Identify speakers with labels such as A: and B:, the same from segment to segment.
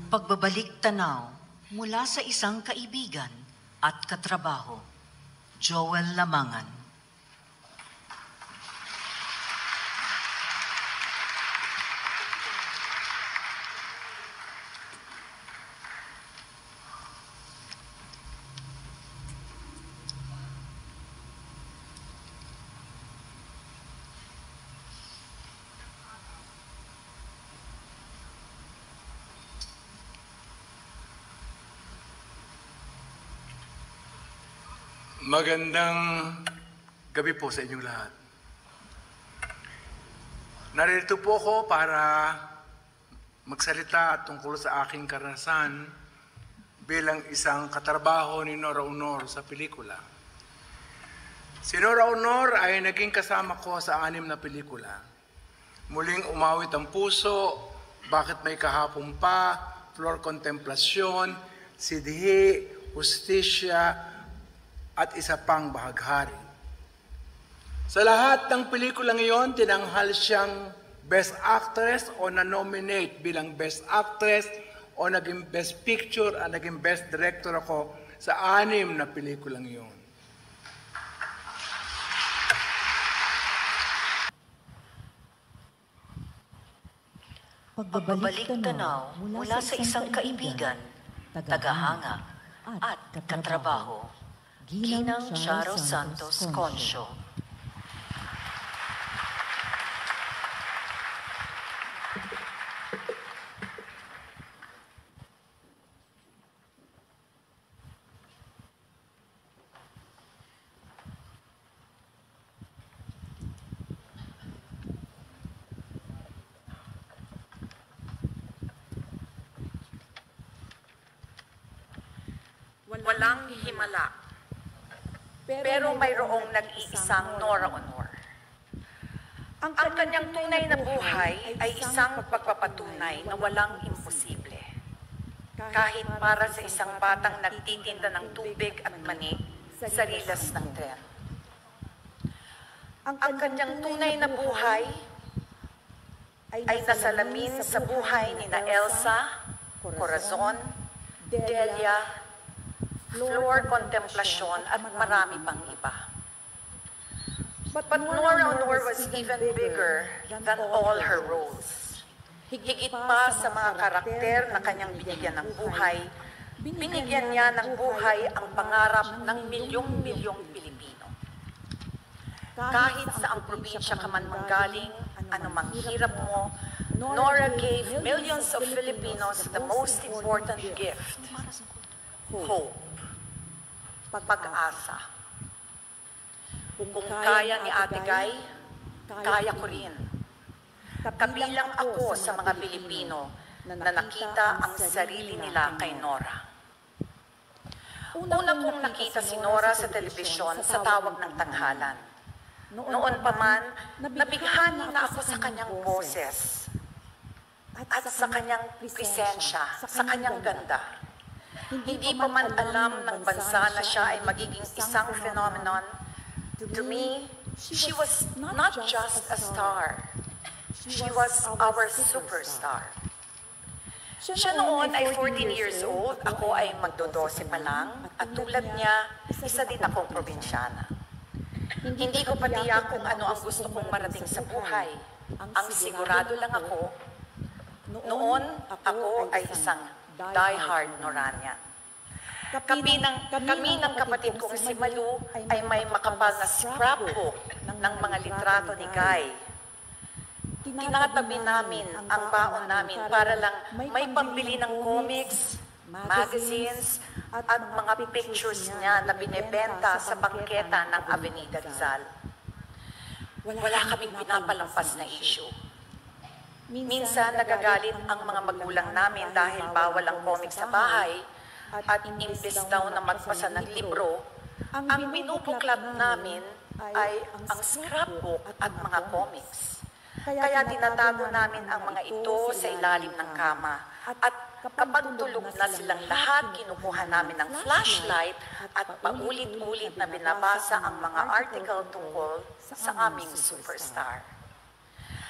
A: Pagbabalik tanaw mula sa isang kaibigan at katrabaho, Joel Lamangan.
B: Magandang gabi po sa inyong lahat. Narito po ako para magsalita tungkol sa aking karanasan bilang isang katrabaho ni Nora Aunor sa pelikula. Si Nora Aunor ay naging kasama ko sa 6 na pelikula. Muling umawit ang puso, Bakit May Kahapon Pa, Flor Contemplasyon, Sidhi, Justisya, at isa pang bahaghari. Sa lahat ng pelikulang iyon, tinanghal siyang Best Actress o na-nominate bilang Best Actress o naging Best Picture at naging Best Director ako sa 6 na pelikulang iyon.
A: Pagbabalik tanaw mula sa isang kaibigan, tagahanga at katrabaho, Ginang Charo Santos Concho.
C: Walang himala, pero mayroong nag-iisang Nora Aunor. Ang kanyang tunay na buhay ay isang pagpapatunay na walang imposible. Kahit para sa isang batang nagtitinda ng tubig at mani sa rilas ng tren. Ang kanyang tunay na buhay ay nasalamin sa buhay ni na Elsa, Corazon, Delia, Flor Contemplasyon at marami pang iba. But Nora Aunor was even bigger than all her roles. Higit pa sa mga karakter na kanyang binigyan ng buhay, binigyan niya ng buhay ang pangarap ng milyong-milyong Pilipino. Kahit sa ang probinsya ka man manggaling, anumang hirap mo, Nora gave millions of Filipinos the most important gift, hope. Pag-asa. Kung kaya ni Ate Guy, kaya ko rin. Kabilang ako sa mga Pilipino na nakita ang sarili nila kay Nora. Una kong nakita si Nora sa telebisyon sa Tawag ng Tanghalan. Noon pa man, nabighani na ako sa kanyang boses at sa kanyang presensya, sa kanyang ganda. Hindi pa man alam ng bansa na siya ay magiging isang phenomenon. To me, she was not just a star. She was our superstar. Siya noon ay 14 years old, ako ay magdo-12 pa lang, at tulad niya, isa din akong probinsyana. Hindi ko pa tiyak kung ano ang gusto kong marating sa buhay. Ang sigurado lang ako, noon ako ay isang die-hard Noranian. Kami ng kapatid kong si Malu ay may makapal na scrapbook ng mga litrato ni Guy. Tinatabi namin ang baon namin para lang may pambili ng comics, magazines, at mga pictures niya na binebenta sa bangketa ng Avenida Rizal. Wala kaming pinapalampas na issue. Minsan nagagalit ang mga magulang namin dahil bawal ang comics sa bahay at imbes daw na magpasa ng libro, ang binubuklat namin ay ang scrapbook at mga comics. Kaya tinatago namin ang mga ito sa ilalim ng kama at kapag tulog na silang lahat, kinukuha namin ng flashlight at paulit-ulit na binabasa ang mga article tungkol sa aming superstar.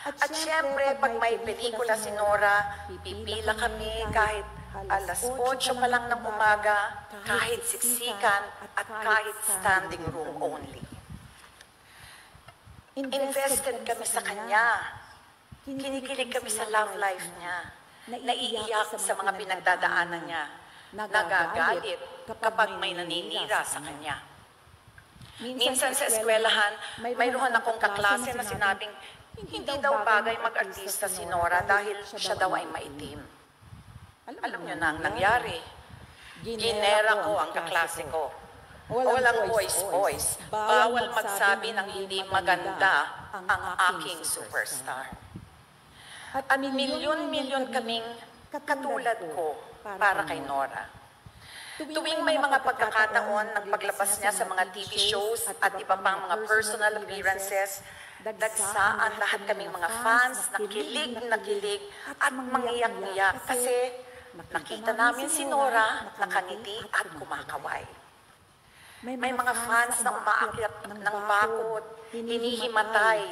C: At syempre, pag may pelikula si Nora, pipila kami kahit Alas 8 pa lang ng umaga, kahit siksikan at kahit standing room only. Invested kami sa kanya. Kinikilig kami sa love life niya. Naiiyak sa mga pinagdadaanan niya. Nagagalit kapag may naninira sa kanya. Minsan sa eskwelahan, mayroon akong kaklase na sinabing, hindi daw bagay mag-artista si Nora dahil siya daw ay maitim. Alam niyo na ang nangyari. Ginera ko ang kaklase ko. Walang voice. Bawal magsabi ng hindi maganda ang aking superstar. At milyon-milyon kaming katulad ko para kay Nora. Tuwing may mga pagkakataon ng paglabas niya sa mga TV shows at iba pang mga personal appearances, dagsaan lahat kaming mga fans na kilig at mangiyak-iyak kasi nakita namin si Nora nakangiti at kumakaway. May mga fans na umaakyat ng bakod, hinihimatay,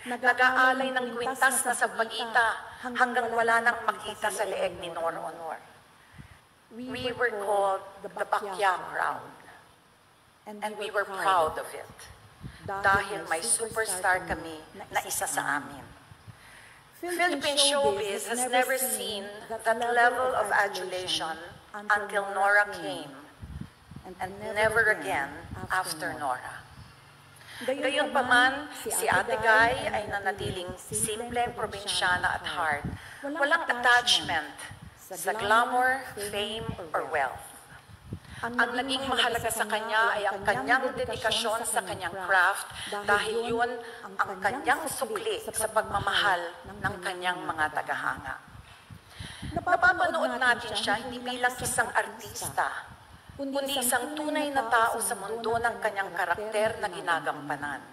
C: nag-aalay ng kwintas na sa bagita hanggang wala nang makita sa leeg ni Nora Honor. We were called the Bakya crowd. And we were proud of it. Dahil may superstar kami na isa sa amin. Philippine showbiz has never seen that level of adulation until Nora came, and never again after Nora. Gayunpaman, si Ate Guy ay nanatiling simpleng probinsyana at heart. Walang attachment sa glamour, fame, or wealth. Ang naging mahalaga sa kanya ay ang kanyang dedikasyon sa kanyang craft dahil yun ang kanyang sukli sa pagmamahal ng kanyang mga tagahanga. Napapanood natin siya hindi bilang isang artista, kundi isang tunay na tao sa mundo ng kanyang karakter na ginagampanan.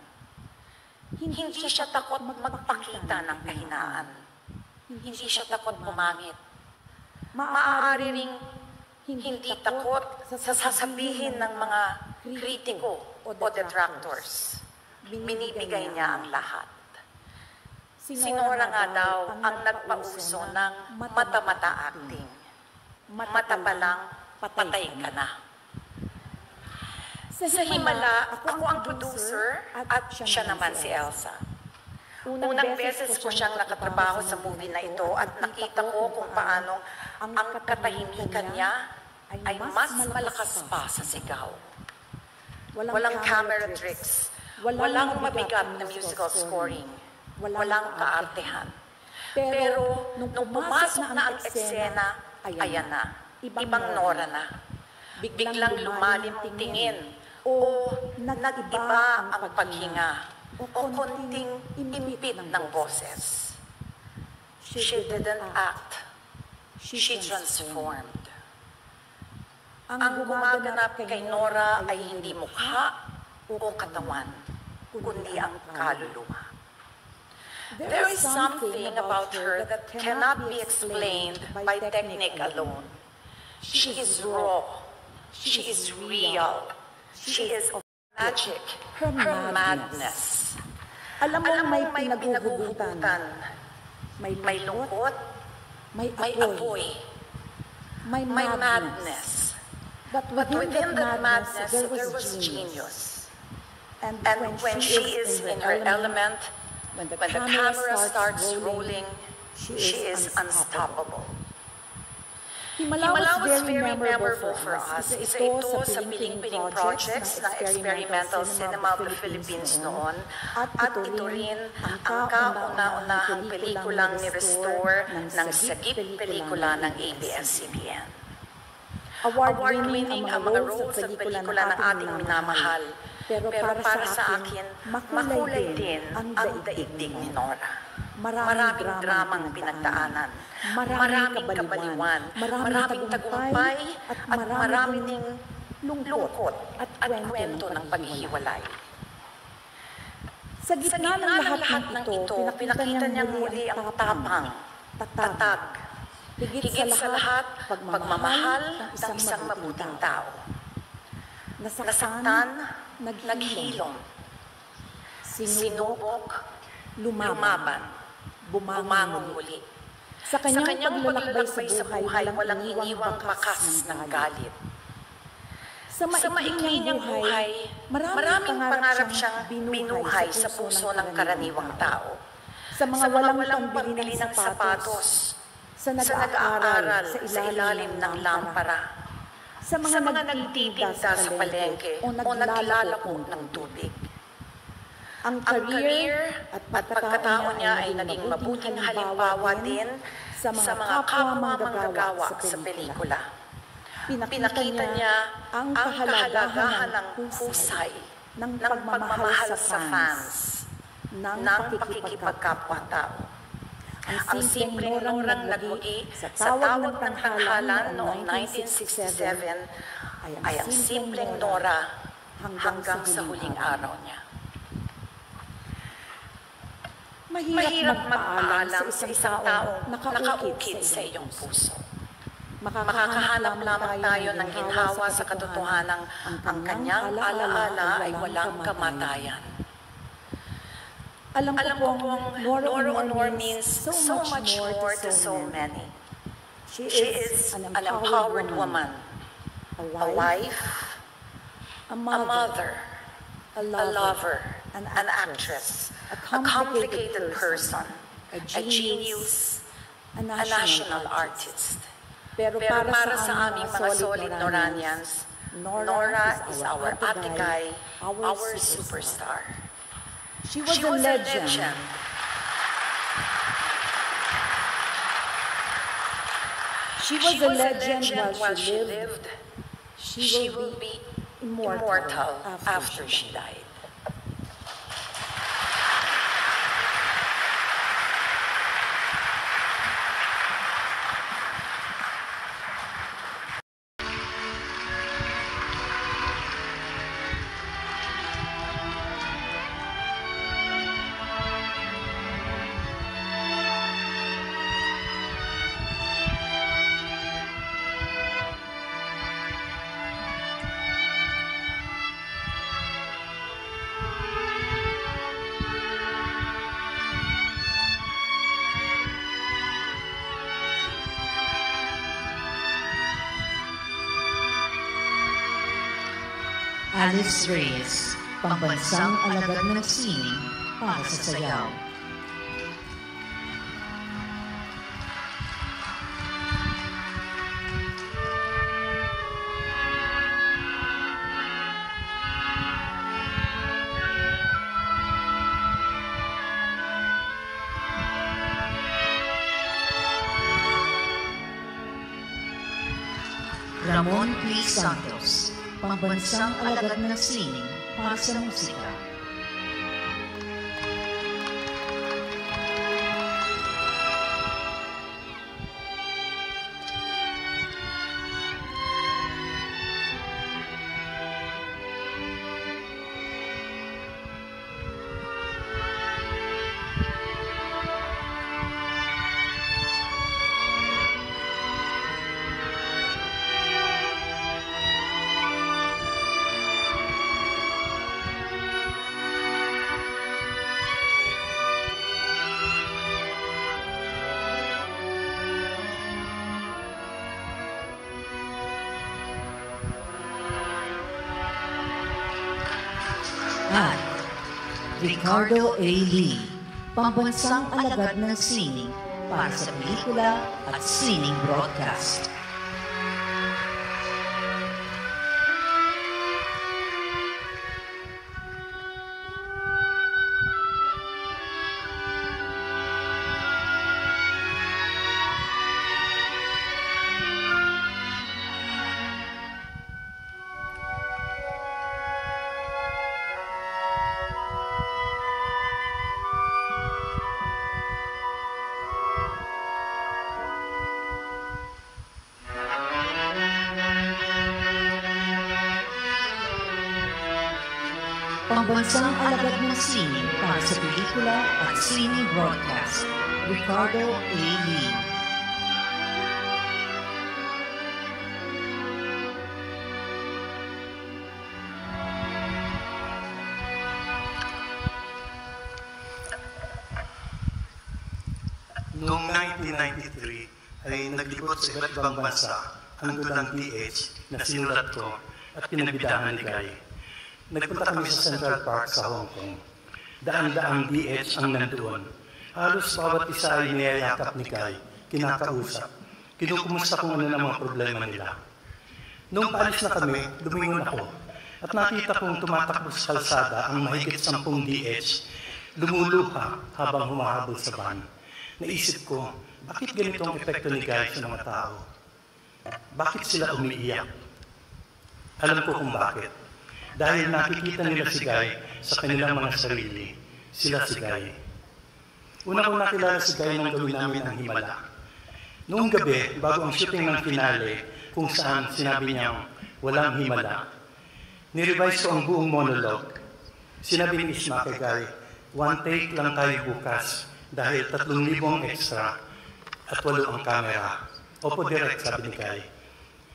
C: Hindi siya takot magpakita ng kahinaan. Hindi siya takot pumangit. Maaari ring hindi takot sa sasabihin ng mga kritiko o detractors. Binibigay niya ang lahat. Si Nora nga daw ang nagpauso ng mata-mata acting. Mata pa lang, patay ka na. Sa Himala, ako ang producer at siya naman si Elsa. Unang beses ko siyang nakatrabaho sa movie na ito at nakita ko kung paano ang katahimikan niya ay mas malakas pa sa sigaw. Walang camera tricks, walang mabigat na musical scoring, walang kaartehan. Pero nung pumasok na ang eksena, ayan na, ibang Nora na. Biglang lumalim ang tingin o nag-iba ang paghinga o konting impit ng boses. She didn't act. She transformed. Ang gumaganap kay Nora ay hindi mukha o katawan, kundi ang kaluluwa. There is something about her that cannot be explained by technique alone. She is raw. She is real. She is magic. Her madness. Alam mo may pinaguhugutan. May lungkot. May apoy. May madness. But within that madness, there was genius. And when she is in her element, when the camera starts rolling, she is unstoppable. Himala was very memorable for us. Isa ito sa piling-piling projects ng experimental cinema of the Philippines noon. At ito rin ang kauna-unahang pelikulang ni-restore ng sagip pelikula ng ABS-CBN. Award-winning ang mga roles sa pelikula ng ating minamahal. Pero para sa akin, makulay din ang daigdig ni Nora. Maraming dramang pinagdaanan, maraming kabaliwan, maraming tagumpay, at marami ding lungkot at kwento ng paghihiwalay. Sa gitna ng lahat ng ito, pinakita niya muli ang tapang, tatag, higit sa lahat, pagmamahal ng isang mabuting tao. Nasaktan, naghilom, sinubok, lumaban, bumangon muli. Sa kanyang paglalakbay sa buhay, walang iniwang bakas ng galit. Sa maikli niyang buhay, maraming pangarap siyang binuhay sa puso ng karaniwang tao. Sa mga walang pambili ng sapatos, sa nag-aaral sa ilalim ng lampara, sa mga nagtitinda sa palengke o naglalako ng tubig. Ang career at pagkatao niya ay naging mabuting halimbawa din sa mga kapwa manggagawa sa pelikula. Pinakita niya ang kahalagahan ng husay, ng pagmamahal sa fans, ng pakikipagkapwa-tao. Ang simpleng norang nagmugi sa tawag ng tanghalan noong 1967 ay ang simpleng Nora hanggang sa huling araw niya. Mahirap magpaalam sa isang taong nakaukit sa iyong puso. Makakahanap lamang tayo ng ginhawa sa katotohanang ang kanyang alaala ay walang kamatayan. Alam ko pong Nora Honor means so much more to so many. She is an empowered woman, a wife, a mother, a lover, an actress, a complicated person, a genius, a national artist. Pero para sa aming mga solid Noranians, Nora is our ate guy, our superstar. She was a legend. She was a legend while she lived. She will be immortal after she died.
A: Alice Reyes, pambansang alagad ng sining para sa sayaw. Ramon P. Santos, pambansang alagad ng sining para sa musika. At Ricardo A. Lee, pambansang alagad ng sining para sa pelikula at sining broadcast. Pambansang alagad ng sining para sa pelikula at sining broadcast, Ricardo A. Lee.
D: Noong 1993 ay naglibot sa iba't ibang bansa ang dulang DH na sinulat ko at pinagbidahan ni Guy. Nagpunta kami sa Central Park sa Hong Kong. Daan-daang DH ang nandoon. Halos bawat isa ay niyayakap ni Guy, kinakausap, kinukumusta kung ano na mga problema nila. Noong paalis na kami, lumingon ako at nakita kong tumatakbo sa kalsada ang mahigit 10 DH, lumuluha habang humahabol sa van. Naisip ko, bakit ganito ang epekto ni Guy sa mga tao? Bakit sila umiiyak? Alam ko kung bakit. Dahil nakikita nila si Guy sa kanilang mga sarili. Sila si Guy. Una kong nakilala si Guy nang gawin namin ang himala. Noong gabi, bago ang shooting ng finale, kung saan sinabi niyang walang himala, nirevise ko ang buong monologue. Sinabi ni Isma kay Guy, 1 take lang tayo bukas dahil 3,000 extra at 8 ang camera. Opo, direct, sabi ni Guy.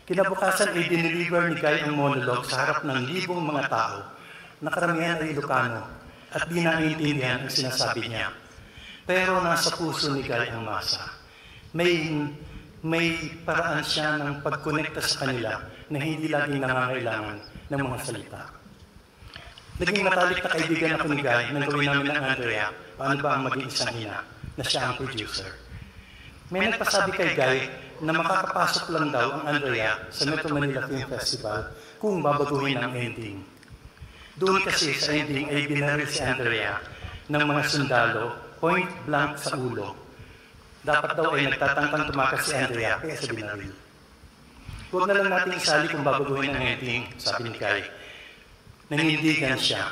D: Kinabukasan ay dineliver ni Guy ang monologue sa harap ng libong mga tao na karamihan ay Ilocano at di naiintindihan ang sinasabi niya. Pero nasa puso ni Guy ang masa. May paraan siya ng pagkonekta sa kanila na hindi laging nangangailangan ng mga salita. Naging matalik na kaibigan ako ni Guy nang gawin namin ng Andrea, paano ba ang maging isang ina, na siya ang producer. May nagpasabi kay Guy na makakapasok lang daw ang Andrea sa Metro Manila Film Festival kung babaguhin ang ending. Doon kasi sa ending ay binaril si Andrea ng mga sundalo point blank sa ulo. Dapat daw ay nagtatangkang tumakas si Andrea kaya sa binaril. Huwag na lang natin isali kung babaguhin ang ending, sabi ni Guy. Nanindigan siya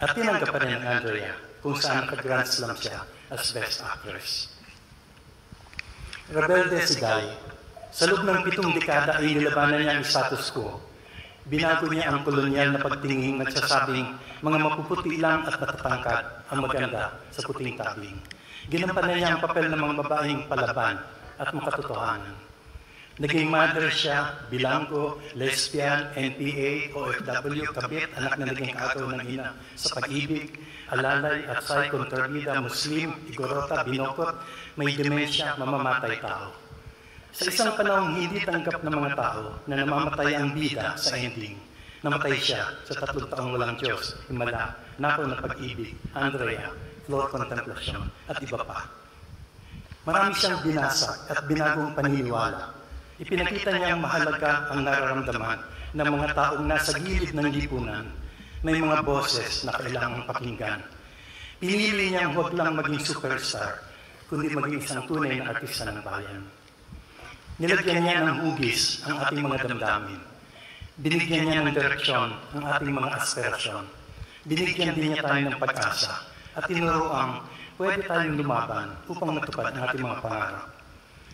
D: at tinanggap pa rin ng Andrea kung saan naka-grand slam siya as Best Actress. Rebelde si Guy. Sa loob ng 7 dekada ay nilabanan niya ang status quo. Binago niya ang kolonyal na pagtingin nagsasabing mga mapuputi lang at matatangkad ang maganda sa puting tabing. Ginampanan niya ang papel ng mga babaeng palaban at makatotohanan. Naging mother siya, bilanggo, lesbian, NPA, OFW, kabit, anak na naging kaagaw ng ina sa pag-ibig, alalay at say, kontrabida, Muslim, igorota, binokot, may demensya, mamamatay tao. Sa isang panahong hindi tanggap ng mga tao na namamatay ang bida sa ending, namatay siya sa 3 taong walang Diyos, himala, nakaw na pag-ibig, Andrea, floor contemplation, at iba pa. Marami siyang binasa at binagong paniniwala. Ipinakita niyang mahalaga ang nararamdaman ng mga taong nasa gilid ng lipunan. May mga boses na kailangang pakinggan. Pinili niyang huwag lang maging superstar, kundi maging isang tunay na artista ng bayan. Nilagyan niya ng hugis ang ating mga damdamin. Binigyan niya ng direksyon ang ating mga aspirasyon. Binigyan din niya tayo ng pag-asa at tinuruang pwede tayong lumaban upang matupad ang ating mga pangarap.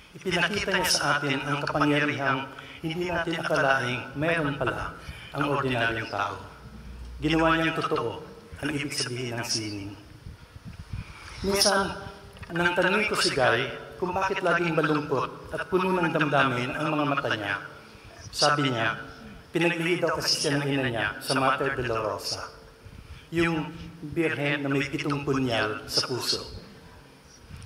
D: Ipinakita niya sa atin ang kapangyarihang hindi natin akalaing meron pala ang ordinaryong tao. Ginawa niyang totoo ang ibig sabihin ng sining. Minsan, nang tanungin ko si Guy kung bakit laging malungkot at puno ng damdamin ang mga mata niya, sabi niya, pinaglihi daw kasi siya ng ina niya sa Mater Dolorosa, yung birhen na may 7 punyal sa puso.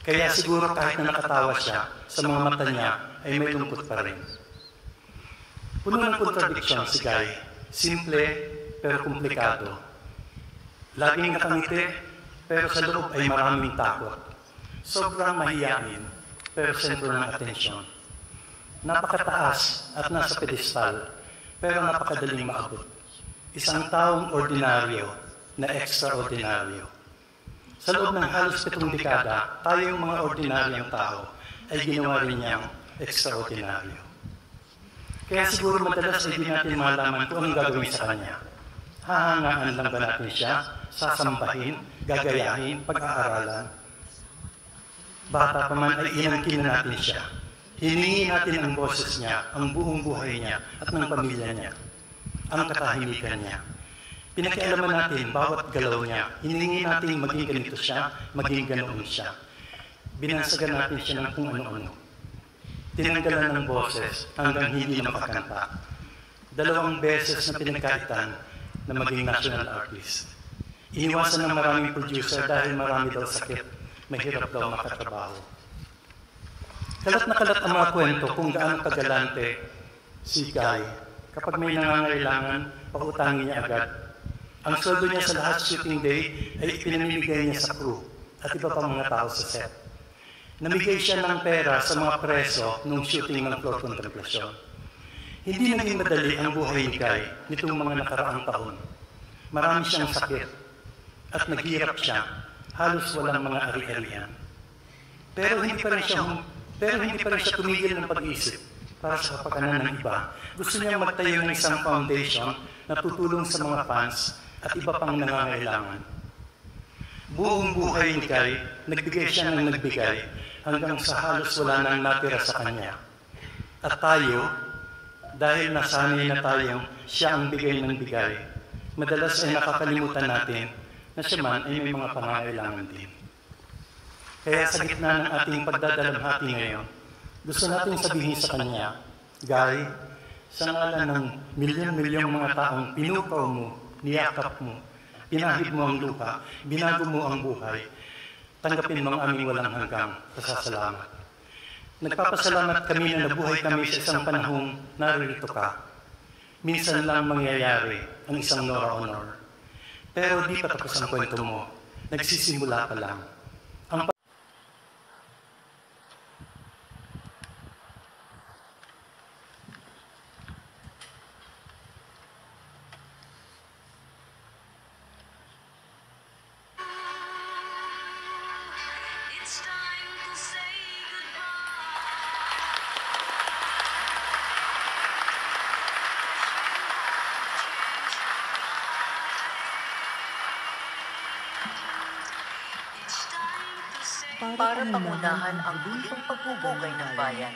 D: Kaya siguro kahit na nakatawa siya, sa mga mata niya ay may lungkot pa rin. Puno ng kontradiksyon si Guy, simple pero komplikado. Laging nakangiti pero sa loob ay maraming takot. Sobrang mahiyain pero sentro ng atensyon. Napakataas at nasa pedestal pero napakadaling maabot. Isang taong ordinaryo na extraordinaryo. Sa loob ng halos 7 dekada, tayong mga ordinaryong tao ay ginawa rin niyang extraordinaryo. Kaya siguro madalas ay di natin malaman kung anong gagawin sa kanya. Hahangaan lang ba natin siya, sasambahin, gagayahin, pag-aaralan? Bata pa man ay inangkin na natin siya. Hiningi natin ang boses niya, ang buong buhay niya at ng pamilya niya, ang katahimikan niya. Pinakialaman natin bawat galaw niya. Hiningi natin maging ganito siya, maging ganoon siya. Binansagan natin siya ng kung ano-ano. Tinanggalan ng boses hanggang hindi na makakanta. 2 beses na pinagkaitan na maging national artist. Iniwasan ng maraming producer dahil marami daw sakit. Mahirap daw makatrabaho. Kalat na kalat ang mga kwento kung gaano kagalante si Guy. Kapag may nangangailangan, pautangin niya agad. Ang sweldo niya sa lahat shooting day ay pinamimigay niya sa crew at iba pang mga tao sa set. Namigay siya ng pera sa mga preso nung shooting ng Floor Contemplation. Hindi naging madali ang buhay ni Guy nitong mga nakaraang taon. Marami siyang sakit at naghirap siya, halos walang mga ari-arian. Pero hindi pa rin siya tumigil ng pag-iisip para sa kapakanan ng iba. Gusto niyang magtayo ng isang foundation na tutulong sa mga fans at iba pang nangangailangan. Buong buhay ni Guy, nagbigay siya ng nagbigay hanggang sa halos wala nang natira sa kanya. At tayo, dahil nasanay na tayong siya ang bigay ng bigay, madalas ay nakakalimutan natin na siya man ay may mga pangangailangan din. Kaya sa gitna ng ating pagdadalamhati ngayon, gusto natin sabihin sa kanya, Guy, sa ngalan ng milyon-milyong mga taong pinupaw mo, niyakap mo, pinahid mo ang lupa, binago mo ang buhay, tanggapin mo ang aming walang hanggang pasasalamat. Nagpapasalamat kami na nabuhay kami sa isang panahong naririto ka. Minsan lang mangyayari ang isang Nora Honor. Pero di pa tapos ang kwento mo. Nagsisimula pa lang.
A: Para pangunahan ang huling pagpupugay ng bayan.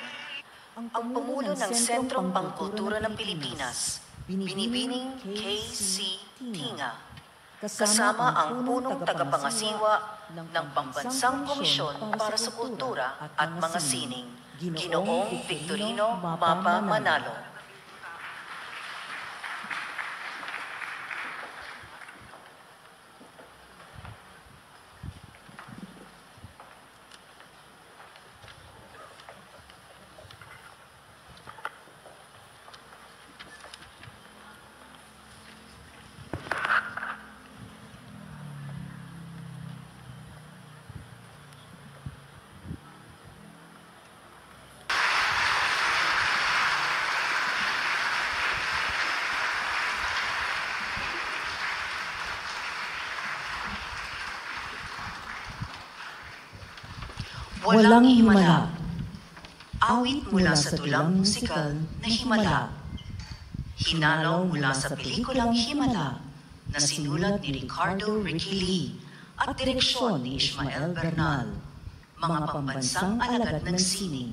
A: Ang Pangulo ng Sentrong Pangkultura ng Pilipinas, Binibining K.C. Tinga, kasama ang punong tagapangasiwa ng Pambansang Komisyon para sa Kultura at mga Sining, Ginoong Victorino Mapa Manalo. Walang himala. Awit mula sa tulang musikal na Himala. Hinalaw mula sa pelikulang Himala na sinulat ni Ricardo Ricky Lee at direksyon ni Ismael Bernal. Mga pambansang alagad ng sining.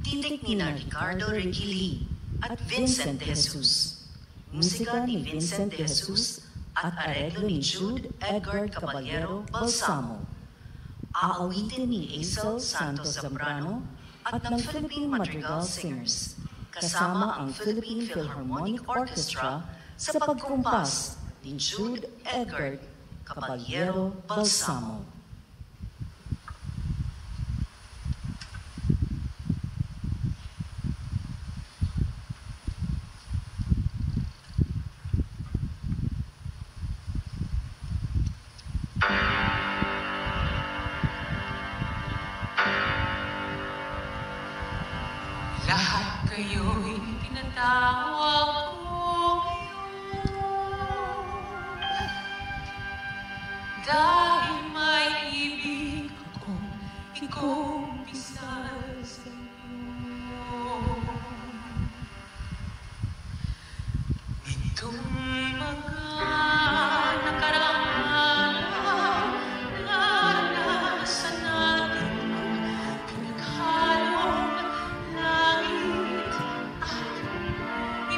A: Titik ni na Ricardo Ricky Lee at Vincent de Jesus. Musika ni Vincent de Jesus at areglo ni Jude Edgar Caballero Balsamo. Aawitin ni Aisel Santos Zambrano at ng Philippine Madrigal Singers, kasama ang Philippine Philharmonic Orchestra sa pagkumpas ni Jude Edgar Caballero Balsamo.
E: Lahat kayo'y pinatawag ko dahil may ibig akong ikumpisal sa iyo. Itong mga nakaraan na nasa natin pinaghalong langit at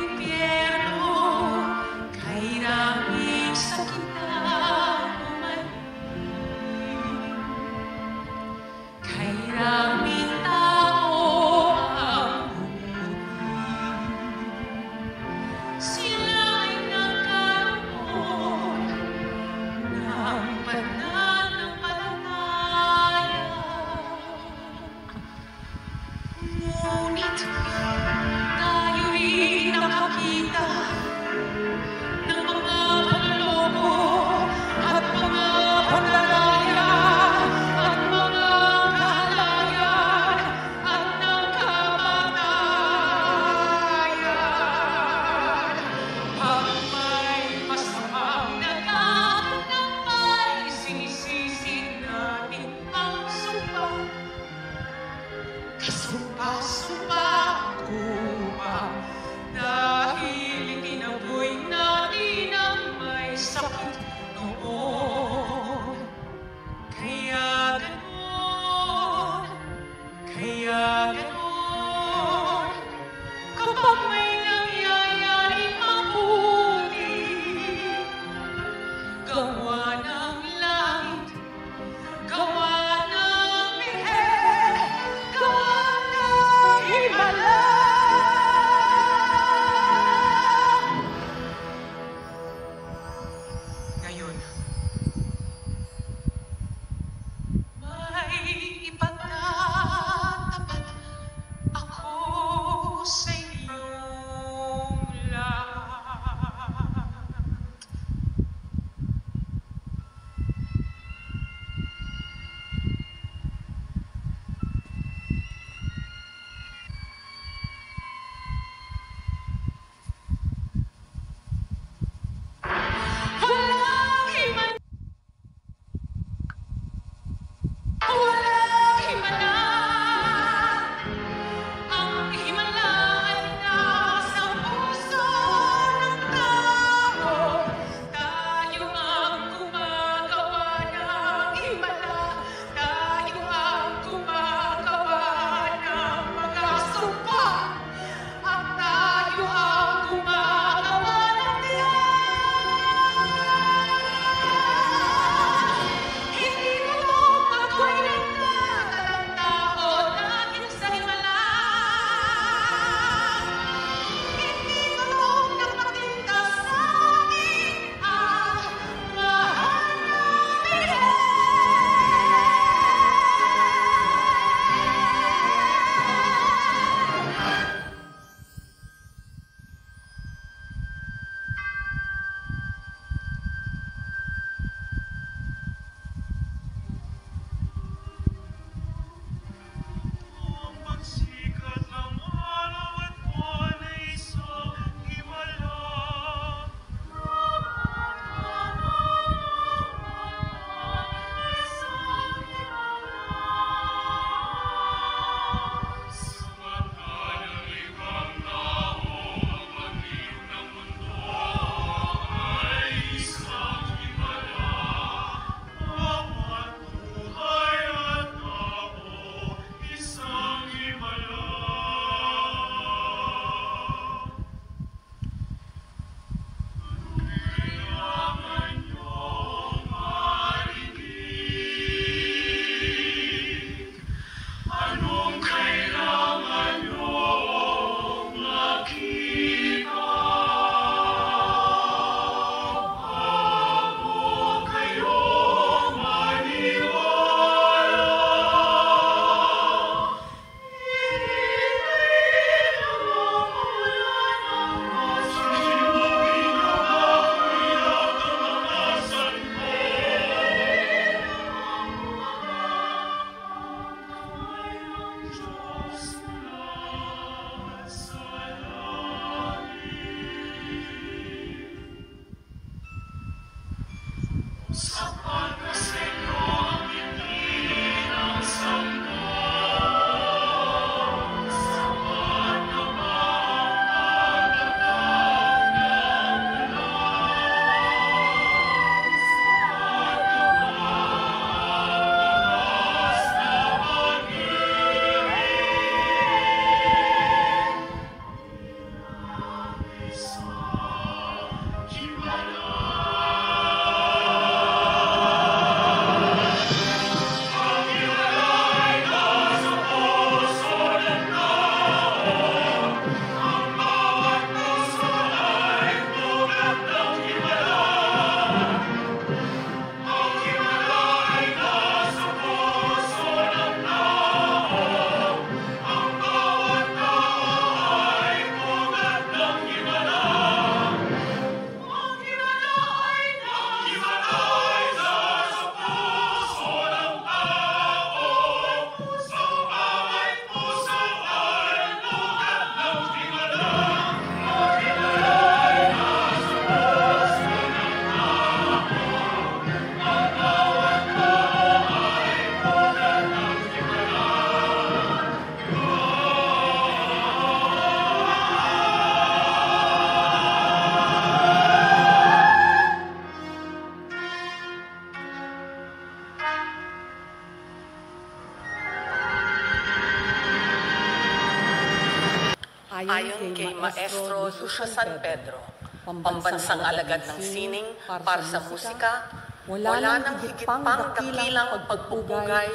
C: Ayon kay Maestro Lucio San Pedro, pambansang alagad ng sining para sa musika, wala nang higit pang dakilang pagpupugay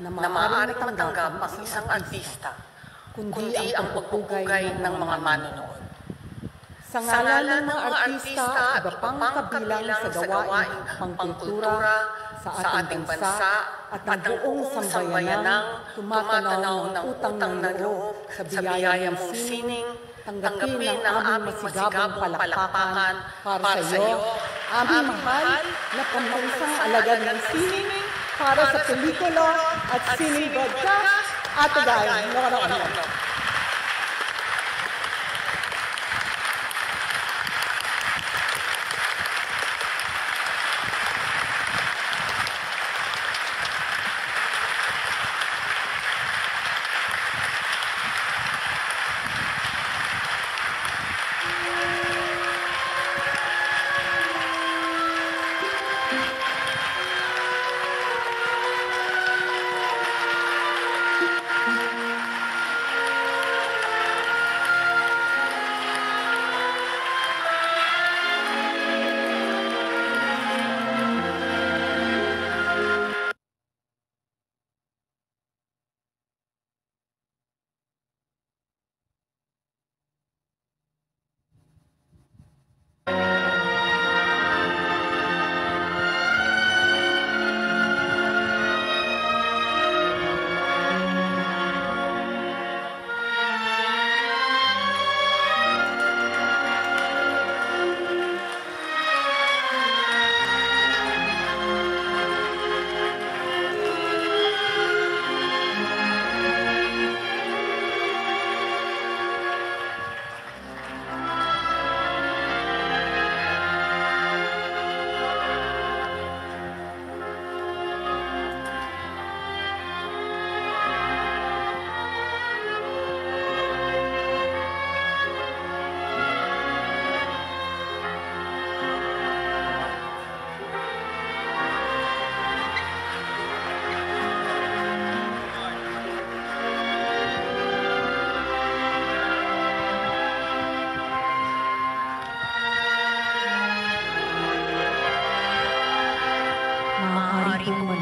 C: na maaaring matanggap ang isang artista, kundi ang pagpupugay ng mga manonood. Sa ngalan ng mga artista at iba pang kabilang sa gawaing pangkultura sa ating bansa at ng buong sambayanang tumatanaw ng utang ng loob sa biyaya mong sining, tanggapin ang aming masigabong palakpakan para sa iyo, aming mahal na pambansang alagad ng sining para sa pelikula at sining broadcast at gaya.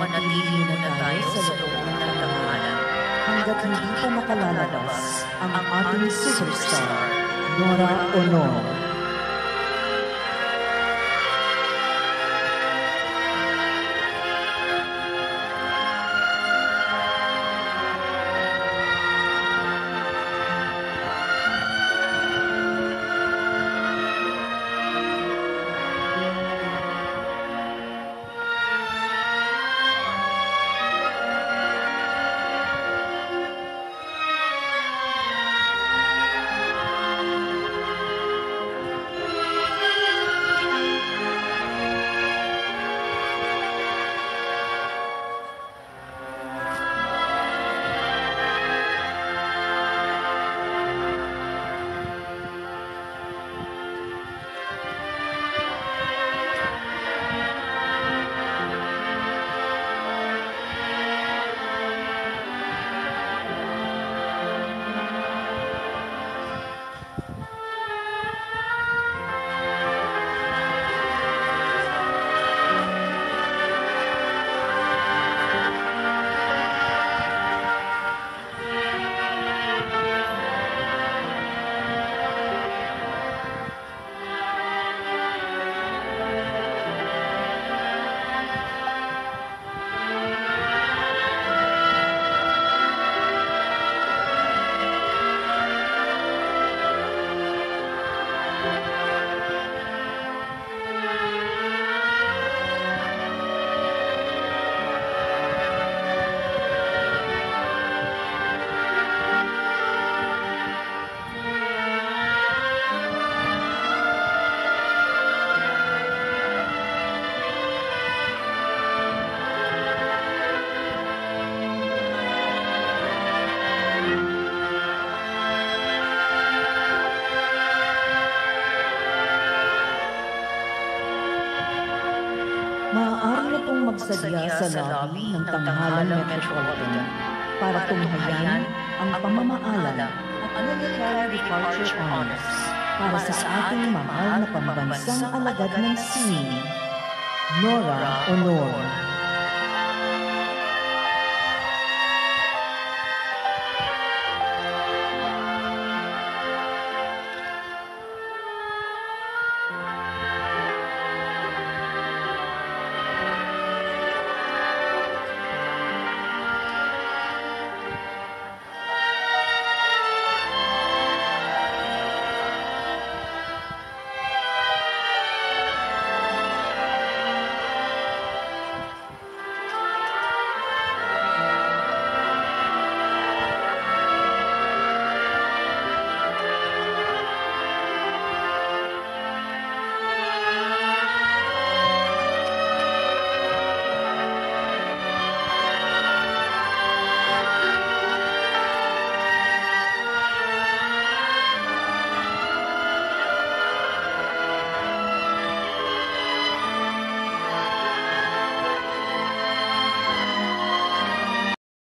A: manatili muna tayo sa loob ng tanghalan hanggat hindi pa makalalabas ang ating superstar, Nora Honor. Maaari na pong magsadya sa lobby ng tanghalan Metropolitan para tunghayan ang pamamaalam at Honorary Departure Honors para sa ating mahal na pambansang alagad ng sining, Nora Honor.